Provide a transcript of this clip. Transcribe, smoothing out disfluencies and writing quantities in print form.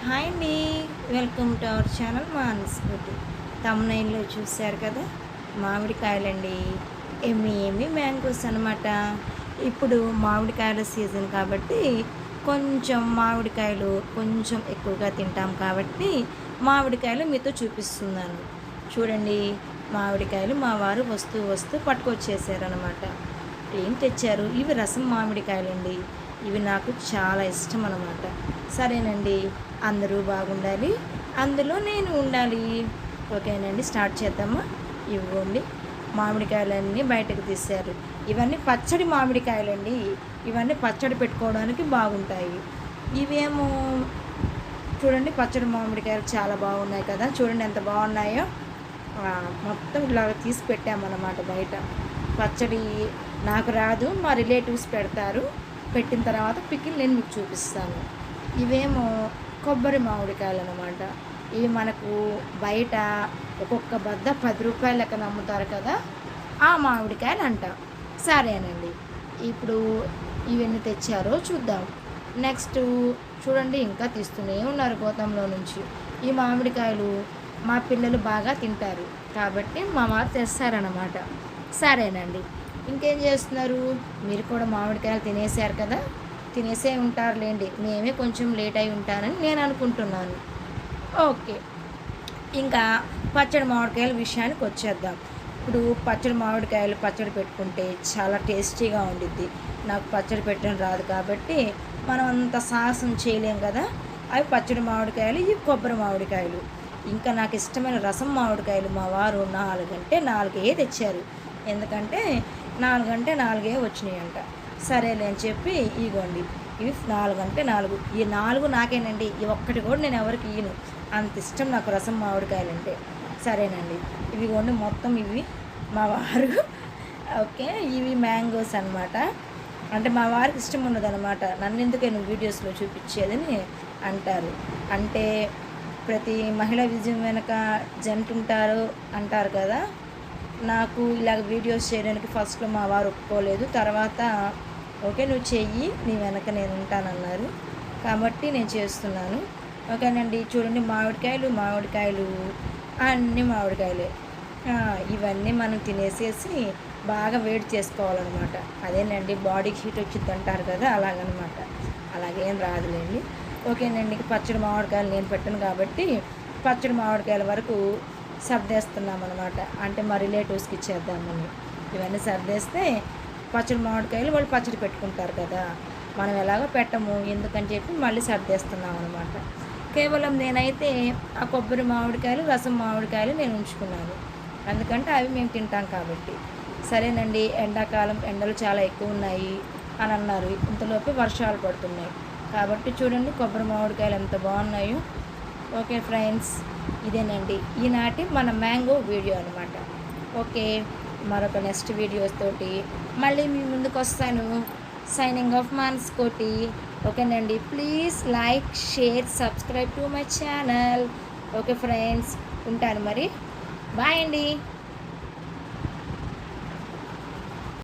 Hi అండి, welcome to our channel మానస్ఫూర్తి. తమ్నైన్లో చూశారు కదా, మామిడికాయలండి. ఎమ్మి మ్యాంగోస్ అనమాట. ఇప్పుడు మామిడికాయల సీజన్ కాబట్టి కొంచెం మామిడికాయలు కొంచెం ఎక్కువగా తింటాం కాబట్టి మామిడికాయలు మీతో చూపిస్తున్నాను. చూడండి, మామిడికాయలు మా వారు వస్తూ పట్టుకొచ్చేసారనమాట. ఏం తెచ్చారు? ఇవి రసం మామిడికాయలండి. ఇవి నాకు చాలా ఇష్టం అన్నమాట. సరేనండి, అందరూ బాగుండాలి, అందులో నేను ఉండాలి. ఓకేనండి, స్టార్ట్ చేద్దామా? ఇవ్వండి, మామిడికాయలన్నీ బయటకు తీశారు. ఇవన్నీ పచ్చడి మామిడికాయలండి. ఇవన్నీ పచ్చడి పెట్టుకోవడానికి బాగుంటాయి. ఇవేమో చూడండి, పచ్చడి మామిడికాయలు చాలా బాగున్నాయి కదా. చూడండి ఎంత బాగున్నాయో. మొత్తం ఇలాగ తీసి పెట్టామన్నమాట బయట. పచ్చడి నాకు రాదు, మా రిలేటివ్స్ పెడతారు. పెట్టిన తర్వాత పికిల్ నేను మీకు చూపిస్తాను. ఇవేమో కొబ్బరి మామిడికాయలు అనమాట. ఇవి మనకు బయట ఒక్కొక్క బద్ద 10 రూపాయల లెక్కన అమ్ముతారు కదా, ఆ మామిడికాయలు అంట. సరేనండి, ఇప్పుడు ఇవన్నీ తెచ్చారో చూద్దాం. నెక్స్ట్ చూడండి, ఇంకా తీస్తూనే ఉన్నారు గోతంలో నుంచి. ఈ మామిడికాయలు మా పిల్లలు బాగా తింటారు కాబట్టి మా వారు తెస్తారనమాట. సరేనండి, ఇంకేం చేస్తున్నారు? మీరు కూడా మామిడికాయలు తినేసారు కదా, తినేసే ఉంటారులేండి. మేమే కొంచెం లేట్ అయి ఉంటానని నేను అనుకుంటున్నాను. ఓకే, ఇంకా పచ్చడి మామిడికాయల విషయానికి వచ్చేద్దాం. ఇప్పుడు పచ్చడి మామిడికాయలు పచ్చడి పెట్టుకుంటే చాలా టేస్టీగా ఉండిద్ది. నాకు పచ్చడి పెట్టడం రాదు కాబట్టి మనం అంత సాహసం చేయలేం కదా. అవి పచ్చడి మామిడికాయలు, ఇవి కొబ్బరి మామిడికాయలు. ఇంకా నాకు ఇష్టమైన రసం మామిడికాయలు మా వారు 4 అంటే 4 తెచ్చారు. ఎందుకంటే 4 అంటే 4 వచ్చినాయంట. సరేలే అని చెప్పి ఇగోండి, ఇవి 4 అంటే 4. ఈ 4 నాకేనండి. ఈ ఒక్కటి కూడా నేను ఎవరికి ఇయ్యను, అంత ఇష్టం నాకు రసం మామిడికాయలు అంటే. సరేనండి, ఇవిగోండి మొత్తం ఇవి మా వారు. ఓకే, ఇవి మ్యాంగోస్ అనమాట. అంటే మా వారికి ఇష్టం ఉన్నదనమాట. నన్ను ఎందుకే నువ్వు వీడియోస్లో చూపించేదని అంటారు. అంటే ప్రతి మహిళా విజయం వెనక జంట ఉంటారు అంటారు కదా. నాకు ఇలాగ వీడియోస్ చేయడానికి ఫస్ట్లో మా వారు ఒప్పుకోలేదు. తర్వాత ఓకే నువ్వు చెయ్యి, నీ వెనక నేను ఉంటానన్నారు కాబట్టి నేను చేస్తున్నాను. ఓకేనండి, చూడండి మామిడికాయలు అన్నీ మామిడికాయలే. ఇవన్నీ మనం తినేసేసి బాగా వేడి చేసుకోవాలన్నమాట. అదేనండి, బాడీకి హీట్ వచ్చింది అంటారు కదా, అలాగనమాట. అలాగేం రాదులేండి. ఓకేనండి, పచ్చడి మామిడికాయలు నేను పెట్టను కాబట్టి పచ్చడి మామిడికాయల వరకు సర్దేస్తున్నాం అనమాట. అంటే మా రిలేటివ్స్కి ఇచ్చేద్దామని. ఇవన్నీ సర్దేస్తే పచ్చడి మామిడికాయలు వాళ్ళు పచ్చడి పెట్టుకుంటారు కదా, మనం ఎలాగో పెట్టము ఎందుకని చెప్పి మళ్ళీ సర్దేస్తున్నాం అనమాట. కేవలం నేనైతే ఆ కొబ్బరి మామిడికాయలు రసం మామిడికాయలు నేను ఉంచుకున్నాను, ఎందుకంటే అవి మేము తింటాం కాబట్టి. సరేనండి, ఎండాకాలం ఎండలు చాలా ఎక్కువ ఉన్నాయి అని అన్నారు. ఇంతలోపే వర్షాలు పడుతున్నాయి కాబట్టి చూడండి కొబ్బరి మామిడికాయలు ఎంత బాగున్నాయో. ఓకే ఫ్రెండ్స్, ఇదేనండి ఈనాటి మన మ్యాంగో వీడియో అనమాట. ఓకే, మరొక నెక్స్ట్ వీడియోస్ తోటి మళ్ళీ మీ ముందుకు వస్తాను. సైనింగ్ ఆఫ్ మానస్కోటి. ఓకేనండి, please like, share, subscribe to my channel. Okay friends, ఉంటాను మరి. బాయ్ అండి.